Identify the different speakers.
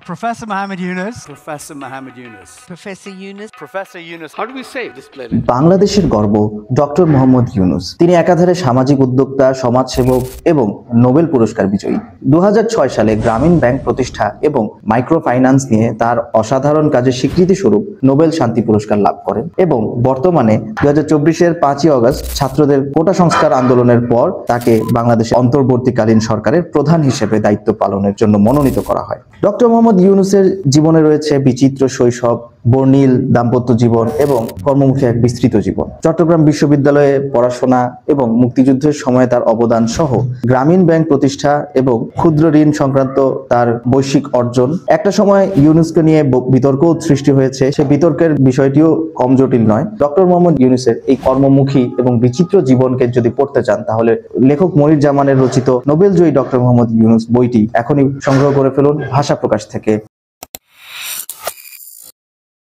Speaker 1: Professor Muhammad Yunus.
Speaker 2: Professor Muhammad Yunus.
Speaker 3: Professor Yunus.
Speaker 2: Professor Yunus. How do we say this playlist?
Speaker 4: বাংলাদেশের গর্ব doctor Mohammad Yunus. তিনি একাধারে সামাজিক উদ্যোক্তা, সমাজসেবক এবং নোবেল পুরস্কার বিজয়ী। 2006 সালে গ্রামীণ ব্যাংক প্রতিষ্ঠা এবং মাইক্রো ফাইন্যান্স নিয়ে তার অসাধারণ কাজের স্বীকৃতি স্বরূপ নোবেল শান্তি পুরস্কার লাভ করেন এবং বর্তমানে 2024-এর 5ই অগস্ট ছাত্রদের কোটা সংস্কার আন্দোলনের পর তাকে বাংলাদেশের অন্তর্বর্তীকালীন সরকারের প্রধান হিসেবে দায়িত্ব পালনের জন্য মনোনীত করা হয়। ডক্টর মোহাম্মদ ইউনূসের জীবনে রয়েছে বিচিত্র শৈশব, বর্ণিল দাম্পত্য জীবন এবং কর্মমুখী এক বিস্তৃত জীবন। চট্টগ্রাম বিশ্ববিদ্যালয়ে পড়াশোনা এবং মুক্তিযুদ্ধের সময় তার অবদান সহ গ্রামীণ ব্যাংক প্রতিষ্ঠা এবং ক্ষুদ্র ঋণ সংক্রান্ত তার বৈশ্বিক অর্জন। একটা সময় ইউনূসকে নিয়ে বিতর্কও সৃষ্টি হয়েছে, সে বিতর্কের বিষয়টিও কম জটিল নয়। ডক্টর মোহাম্মদ ইউনূসের এই কর্মমুখী এবং বিচিত্র জীবনকে যদি পড়তে চান তাহলে লেখক মনির জামানের রচিত নোবেলজয়ী ডক্টর মোহাম্মদ ইউনূস বইটি এখনই সংগ্রহ করে ফেলুন ভাষা প্রকাশ থেকে।